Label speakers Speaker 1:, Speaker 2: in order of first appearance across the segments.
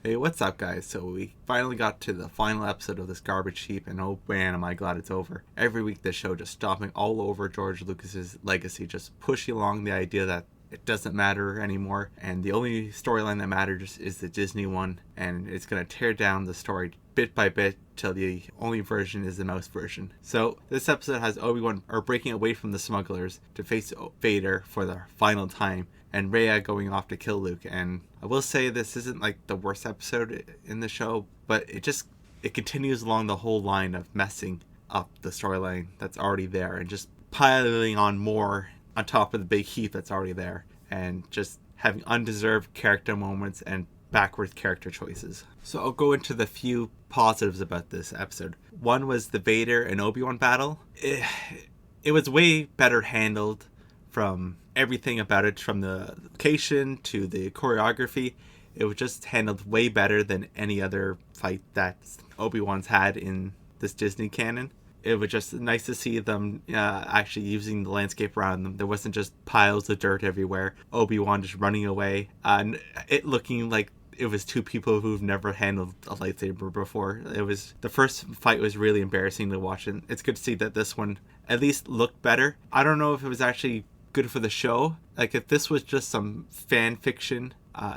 Speaker 1: Hey, what's up, guys? So we finally got to the final episode of this garbage heap, and oh man, am I glad it's over. Every week this show just stomping all over George Lucas's legacy, just pushing along the idea that it doesn't matter anymore, and the only storyline that matters is the Disney one, and it's going to tear down the story bit by bit till the only version is the mouse version. So this episode has Obi Wan breaking away from the smugglers to face Vader for the final time, and Rhea going off to kill Luke. And I will say this isn't like the worst episode in the show, but it continues along the whole line of messing up the storyline that's already there and just piling on more on top of the big heap that's already there, and just having undeserved character moments and backwards character choices. So I'll go into the few positives about this episode. One was the Vader and Obi-Wan battle. It was way better handled from everything about it, from the location to the choreography. It was just handled way better than any other fight that Obi-Wan's had in this Disney canon. It was just nice to see them actually using the landscape around them. There wasn't just piles of dirt everywhere. Obi-Wan just running away. And it looking like it was two people who've never handled a lightsaber before. The first fight was really embarrassing to watch, and it's good to see that this one at least looked better. I don't know if it was actually good for the show. Like, if this was just some fan fiction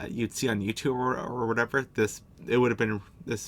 Speaker 1: you'd see on YouTube or whatever, this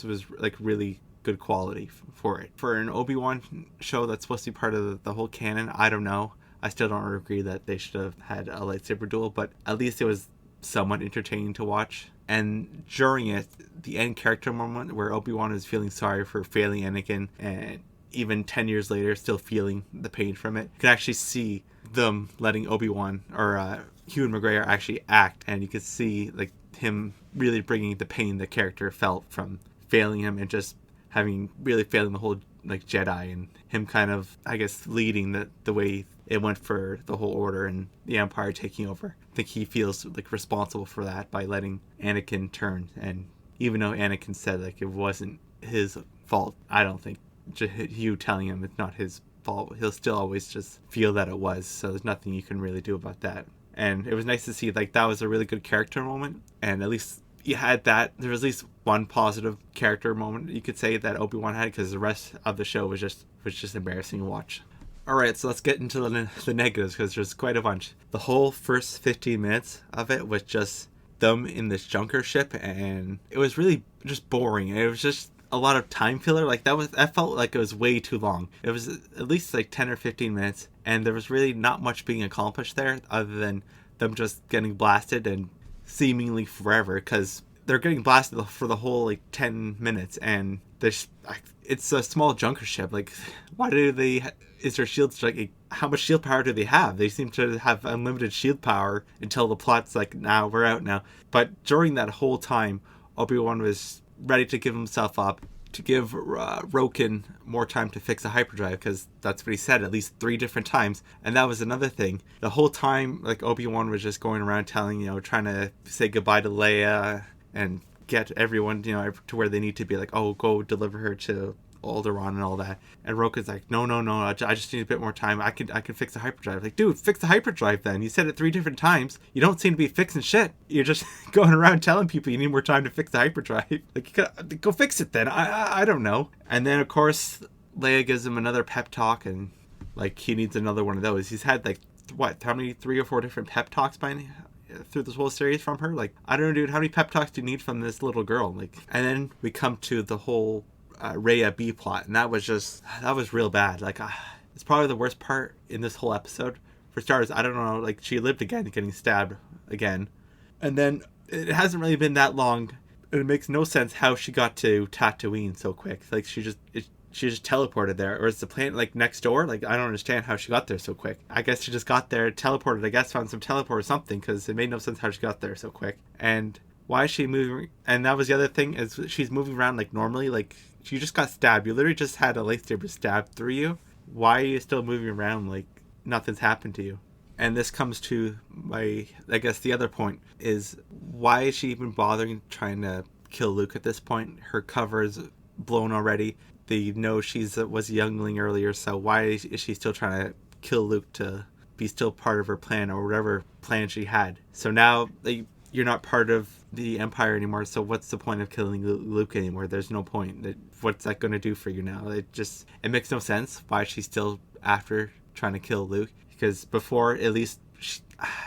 Speaker 1: was like really good quality for it. For an Obi-Wan show that's supposed to be part of the whole canon, I don't know. I still don't agree that they should have had a lightsaber duel, but at least it was somewhat entertaining to watch. And during it, the end character moment where Obi-Wan is feeling sorry for failing Anakin, and even 10 years later still feeling the pain from it, you can actually see them letting Obi-Wan or Ewan McGregor actually act, and you can see like him really bringing the pain the character felt from failing him and just having really failing the whole like Jedi, and him kind of, I guess, leading the way it went for the whole Order and the Empire taking over. I think he feels like responsible for that by letting Anakin turn, and even though Anakin said like it wasn't his fault, I don't think you telling him it's not his fault, he'll still always just feel that it was. So there's nothing you can really do about that. And it was nice to see like that was a really good character moment, and at least you had that. There was at least one positive character moment you could say that Obi-Wan had, because the rest of the show was just embarrassing to watch. Alright, so let's get into the negatives, because there's quite a bunch. The whole first 15 minutes of it was just them in this junker ship, and it was really just boring. It was just a lot of time filler. Like that felt like it was way too long. It was at least like 10 or 15 minutes, and there was really not much being accomplished there other than them just getting blasted and seemingly forever, because they're getting blasted for the whole like 10 minutes, and it's a small junker ship. Like, why is their shields like, how much shield power do they have? They seem to have unlimited shield power until the plot's like, now we're out now. But during that whole time, Obi-Wan was ready to give himself up to give Roken more time to fix a hyperdrive, because that's what he said at least 3 different times. And that was another thing. The whole time, like, Obi-Wan was just going around trying to say goodbye to Leia and get everyone, to where they need to be, like, oh, go deliver her to Alderaan and all that. And Roken's like, no, I just need a bit more time. I can fix the hyperdrive. Like, dude, fix the hyperdrive then. You said it 3 different times. You don't seem to be fixing shit. You're just going around telling people you need more time to fix the hyperdrive. Like, you gotta go fix it then. I don't know. And then, of course, Leia gives him another pep talk, and like, he needs another one of those. He's had like, how many, 3 or 4 different pep talks by now through this whole series from her? Like, I don't know, dude, how many pep talks do you need from this little girl? Like, and then we come to the whole Rhea B plot, and that was real bad. Like, it's probably the worst part in this whole episode. For starters, I don't know, like, she lived again, getting stabbed again, and then it hasn't really been that long, and it makes no sense how she got to Tatooine so quick. Like, she just teleported there, or is the planet like next door? Like, I don't understand how she got there so quick. I guess she just got there, teleported, I guess found some teleport or something, because it made no sense how she got there so quick. And why is she moving? And that was the other thing, is she's moving around like normally. Like, she just got stabbed. You literally just had a lightsaber stabbed through you. Why are you still moving around like nothing's happened to you? And this comes to I guess the other point is, why is she even bothering trying to kill Luke at this point? Her cover is blown already. They know was a youngling earlier, so why is she still trying to kill Luke to be still part of her plan, or whatever plan she had? So now you're not part of the Empire anymore, so what's the point of killing Luke anymore? There's no point. What's that going to do for you now? It makes no sense why she's still after trying to kill Luke. Because before, at least,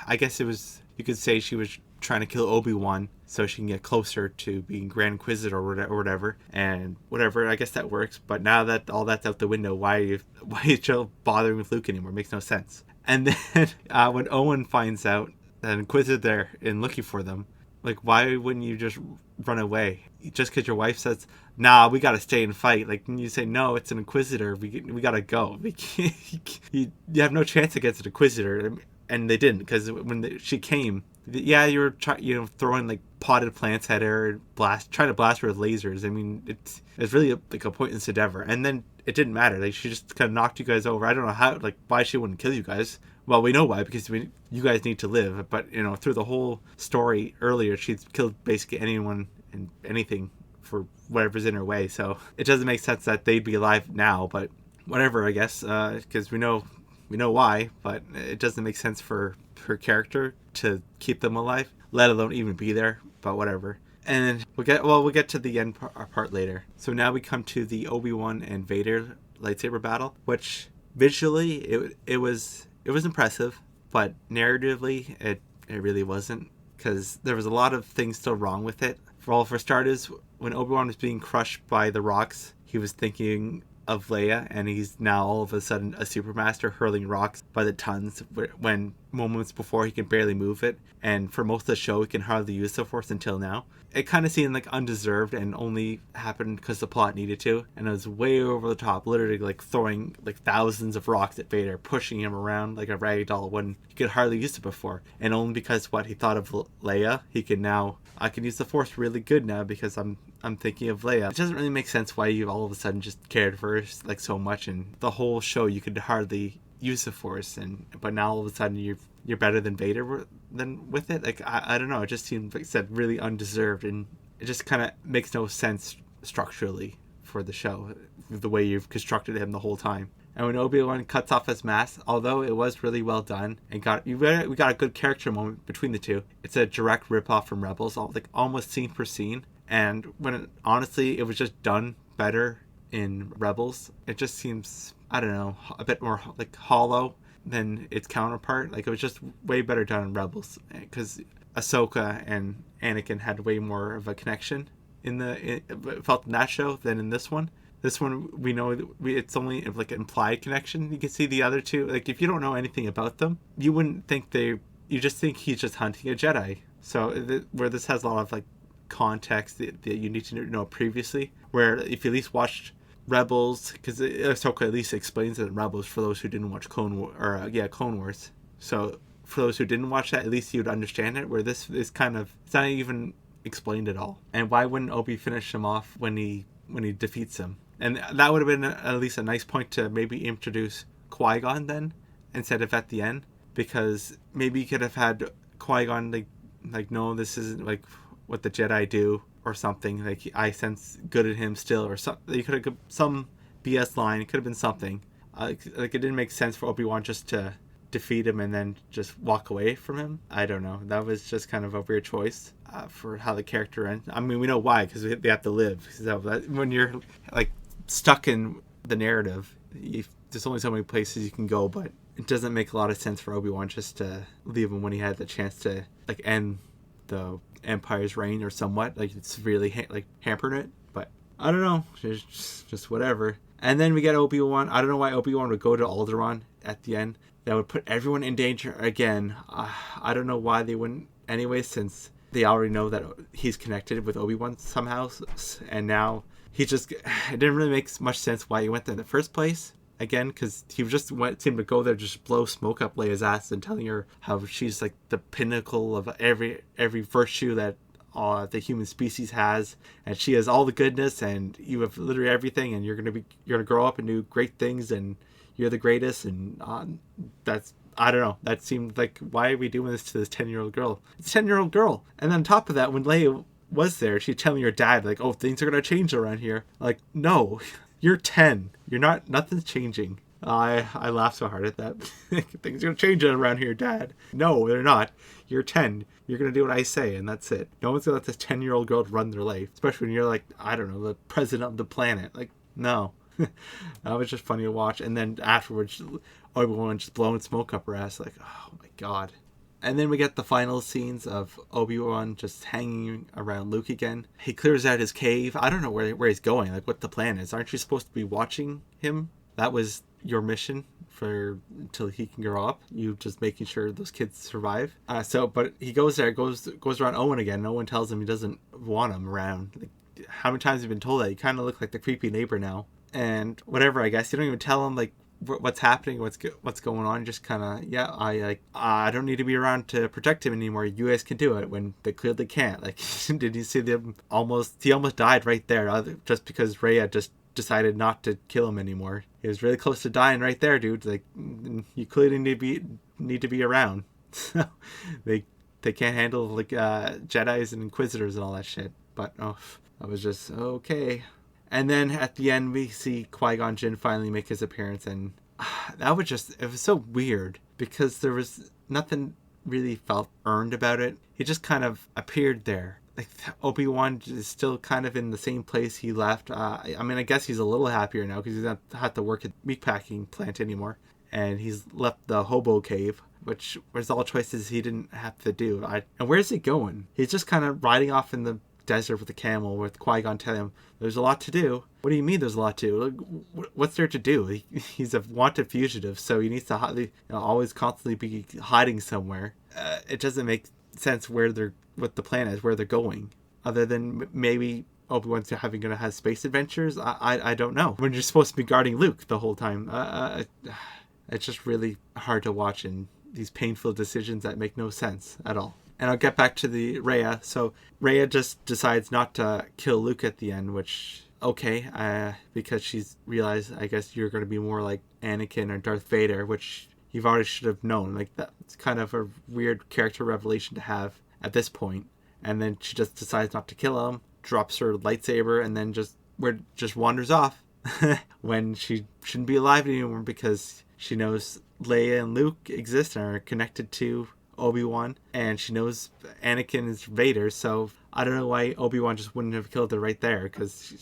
Speaker 1: I guess you could say she was trying to kill Obi Wan so she can get closer to being Grand Inquisitor or whatever. And whatever, I guess that works. But now that all that's out the window, why are you still bothering with Luke anymore? It makes no sense. And then when Owen finds out that Inquisitor there and looking for them, like, why wouldn't you just run away? Just because your wife says, nah, we gotta stay and fight. Like, you say, no, it's an Inquisitor. We gotta go. We can't, you have no chance against an Inquisitor. And they didn't, because when she came, yeah, you were throwing like potted plants at her and trying to blast her with lasers. I mean, it's really a pointless endeavor. And then it didn't matter. Like, she just kind of knocked you guys over. I don't know how, like, why she wouldn't kill you guys. Well, we know why, because you guys need to live. But, through the whole story earlier, she's killed basically anyone and anything for whatever's in her way. So it doesn't make sense that they'd be alive now. But whatever, I guess, because we know why. But it doesn't make sense for her character to keep them alive, let alone even be there. But whatever. And we'll get to the end part later. So now we come to the Obi-Wan and Vader lightsaber battle, which visually it was impressive, but narratively it really wasn't, because there was a lot of things still wrong with it. For starters, when Obi-Wan was being crushed by the rocks, he was thinking of Leia, and he's now all of a sudden a supermaster hurling rocks by the tons, when moments before he can barely move it, and for most of the show he can hardly use the Force until now. It kind of seemed like undeserved and only happened because the plot needed to, and it was way over the top, literally like throwing like thousands of rocks at Vader, pushing him around like a rag doll when he could hardly use it before. And only because he thought of Leia, I can use the Force really good now because I'm thinking of Leia. It doesn't really make sense why you all of a sudden just cared for her like so much, and the whole show you could hardly use the Force, but now all of a sudden you're better than Vader than with it. Like, I don't know, it just seemed, like I said, really undeserved, and it just kind of makes no sense structurally for the show, the way you've constructed him the whole time. And when Obi-Wan cuts off his mask, although it was really well done and we got a good character moment between the two, it's a direct ripoff from Rebels, almost scene per scene. And honestly, it was just done better in Rebels. It just seems, I don't know, a bit more like hollow than its counterpart. Like, it was just way better done in Rebels, because Ahsoka and Anakin had way more of a connection it felt in that show than in this one. This one, we know it's only like an implied connection. You can see the other two, like, if you don't know anything about them, you wouldn't think you just think he's just hunting a Jedi. So where this has a lot of like context that you need to know previously, where if you at least watched Rebels, because Ahsoka at least explains it in Rebels for those who didn't watch Clone Wars. So for those who didn't watch that, at least you'd understand it, where this is it's not even explained at all. And why wouldn't Obi finish him off when he defeats him? And that would have been at least a nice point to maybe introduce Qui-Gon then, instead of at the end, because maybe you could have had Qui-Gon like no, this isn't like what the Jedi do, or something. Like, I sense good in him still, or something. You could have some BS line. It could have been something. Like, it didn't make sense for Obi-Wan just to defeat him and then just walk away from him. I don't know. That was just kind of a weird choice for how the character ends. I mean, we know why, because they have to live. So when you're like stuck in the narrative, there's only so many places you can go, but it doesn't make a lot of sense for Obi-Wan just to leave him when he had the chance to like end the Empire's reign, or somewhat. Like, it's really hampered it. But I don't know, just whatever. And then we get Obi-Wan. I don't know why Obi-Wan would go to Alderaan at the end. That would put everyone in danger again. I don't know why they wouldn't anyway, since they already know that he's connected with Obi-Wan somehow, and now it didn't really make much sense why he went there in the first place. Again, because he just seemed to go there, just blow smoke up Leia's ass and telling her how she's like the pinnacle of every virtue that the human species has, and she has all the goodness, and you have literally everything, and you're gonna grow up and do great things, and you're the greatest. And I don't know. That seemed like, why are we doing this to this 10-year-old girl? It's a 10-year-old girl. And then on top of that, when Leia was there, she's telling her dad, like, oh, things are gonna change around here. Like, no. You're 10. Nothing's changing. I laugh so hard at that. Things are gonna change around here, Dad. No, they're not. You're 10. You're gonna do what I say, and that's it. No one's gonna let this 10-year-old girl run their life, especially when you're like, I don't know, the president of the planet. Like, no. That was just funny to watch. And then afterwards, Obi-Wan just blowing smoke up her ass. Like, oh my god. And then we get the final scenes of Obi-Wan just hanging around Luke again. He clears out his cave. I don't know where he's going, like what the plan is. Aren't you supposed to be watching him? That was your mission for until he can grow up. You just making sure those kids survive. But he goes there, goes around Owen again. No one tells him he doesn't want him around. Like, how many times have you been told that? You kind of look like the creepy neighbor now. And whatever, I guess. You don't even tell him, like, what's happening, what's going on. Just kind of, I don't need to be around to protect him anymore. You guys can do it, when they clearly can't. Like, did you see them he almost died right there, just because Rhea just decided not to kill him anymore. He was really close to dying right there, dude. Like, you clearly need to be around. So they can't handle, like, Jedis and Inquisitors and all that shit. But I was just okay. And then at the end, we see Qui-Gon Jinn finally make his appearance, and it was so weird, because there was nothing really felt earned about it. He just kind of appeared there. Like, Obi-Wan is still kind of in the same place he left. I mean, I guess he's a little happier now, because he doesn't have to work at the meatpacking plant anymore. And he's left the hobo cave, which was all choices he didn't have to do. And where's he going? He's just kind of riding off in the desert with a camel, with Qui-Gon telling him there's a lot to do. What do you mean there's a lot to do? What's there to do? He's a wanted fugitive, so he needs to always constantly be hiding somewhere. It doesn't make sense what the plan is, where they're going, other than maybe Obi-Wan's gonna have space adventures. I don't know. When you're supposed to be guarding Luke the whole time, it's just really hard to watch, and these painful decisions that make no sense at all. And I'll get back to the Rhea. So Rhea just decides not to kill Luke at the end, which, okay, because she's realized, I guess, you're going to be more like Anakin or Darth Vader, which you've already should have known. Like, that's kind of a weird character revelation to have at this point. And then she just decides not to kill him, drops her lightsaber, and then just wanders off when she shouldn't be alive anymore, because she knows Leia and Luke exist and are connected to Obi-Wan, and she knows Anakin is Vader, so I don't know why Obi-Wan just wouldn't have killed her right there, because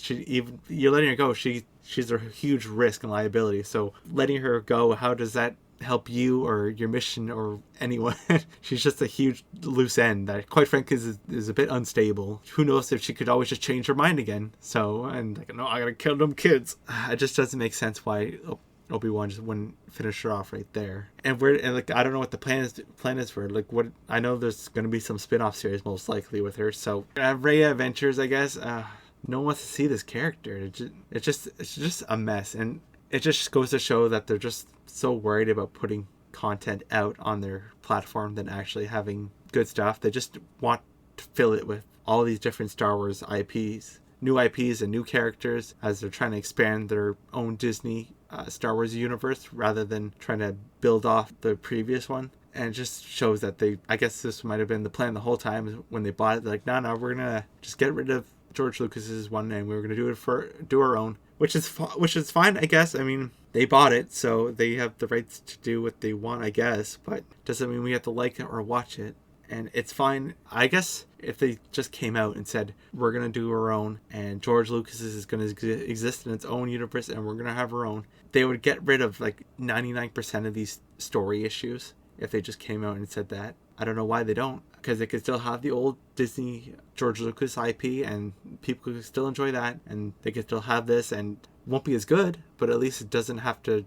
Speaker 1: you're letting her go. She's a huge risk and liability, so letting her go, how does that help you or your mission or anyone? She's just a huge loose end that, quite frankly, is a bit unstable. Who knows if she could always just change her mind again. So, and like, no, I gotta kill them kids. It just doesn't make sense why Obi-Wan just wouldn't finish her off right there. And like, I don't know what the plan is for, like, what, I know there's going to be some spin-off series most likely with her, so Rhea Adventures, I guess. No one wants to see this character. It's just a mess, and it just goes to show that they're just so worried about putting content out on their platform than actually having good stuff. They just want to fill it with all these different Star Wars IPs, new IPs and new characters, as they're trying to expand their own Disney Star Wars universe rather than trying to build off the previous one. And it just shows that I guess this might have been the plan the whole time when they bought it. They're like, no, we're gonna just get rid of George Lucas's one, and we're gonna do our own, which is fine, I guess. I mean, they bought it, so they have the rights to do what they want, I guess. But doesn't mean we have to like it or watch it. And it's fine, I guess, if they just came out and said, we're going to do our own, and George Lucas is going to exist in its own universe, and we're going to have our own. They would get rid of, like, 99% of these story issues if they just came out and said that. I don't know why they don't, because they could still have the old Disney George Lucas IP, and people could still enjoy that, and they could still have this, and won't be as good, but at least it doesn't have to,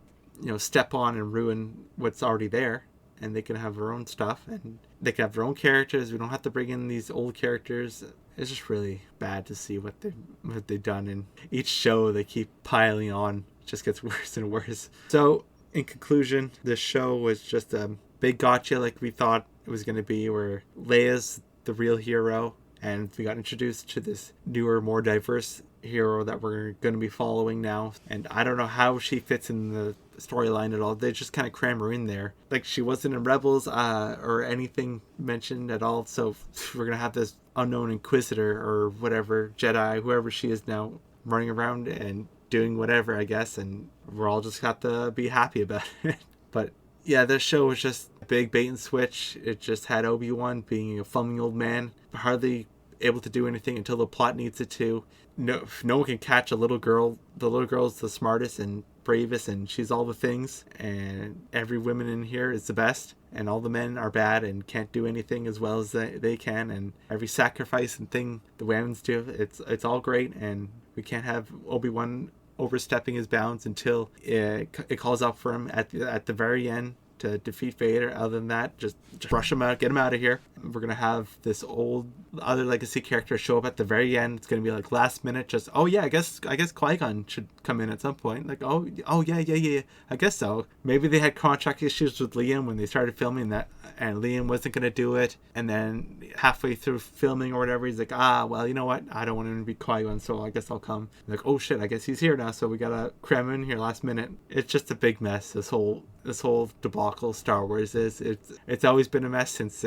Speaker 1: step on and ruin what's already there. And they can have their own stuff, and they can have their own characters. We don't have to bring in these old characters. It's just really bad to see what they've done. And each show they keep piling on, it just gets worse and worse. So, in conclusion, this show was just a big gotcha, like we thought it was going to be, where Leia's the real hero, and we got introduced to this newer, more diverse hero that we're going to be following now. And I don't know how she fits in the storyline at all. They just kind of cram her in there. Like, she wasn't in Rebels or anything mentioned at all. So we're going to have this unknown Inquisitor or whatever, Jedi, whoever she is now, running around, and doing whatever, I guess, and we're all just got to be happy about it. But yeah, this show was just a big bait and switch. It just had Obi Wan being a fuming old man, hardly able to do anything until the plot needs it to. No one can catch a little girl. The little girl's the smartest and bravest, and she's all the things. And every woman in here is the best, and all the men are bad and can't do anything as well as they can. And every sacrifice and thing the women's do, it's all great. And we can't have Obi-Wan overstepping his bounds until it calls out for him at the very end to defeat Vader. Other than that, just rush him out, get him out of here. We're gonna have this old other legacy character show up at the very end. It's gonna be like last minute, just oh yeah, I guess Qui-Gon should come in at some point. Like oh yeah, I guess so. Maybe they had contract issues with Liam when they started filming that, and Liam wasn't gonna do it. And then halfway through filming or whatever, he's like, well, you know what? I don't want him to be Qui-Gon, so I guess I'll come. Like, oh shit, I guess he's here now, so we gotta cram him in here last minute. It's just a big mess. This whole debacle Star Wars is. It's always been a mess since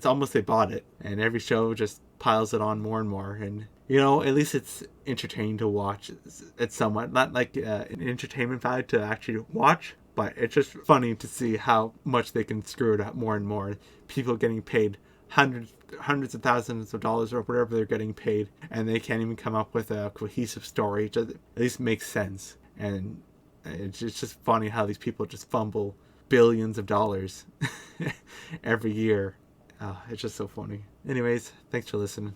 Speaker 1: almost they bought it, and every show just piles it on more and more. And at least it's entertaining to watch. It's somewhat not like an entertainment value to actually watch, but it's just funny to see how much they can screw it up more and more. People getting paid hundreds of thousands of dollars or whatever they're getting paid, and they can't even come up with a cohesive story. It just at least makes sense. And it's just funny how these people just fumble billions of dollars every year. It's just so funny. Anyways, thanks for listening.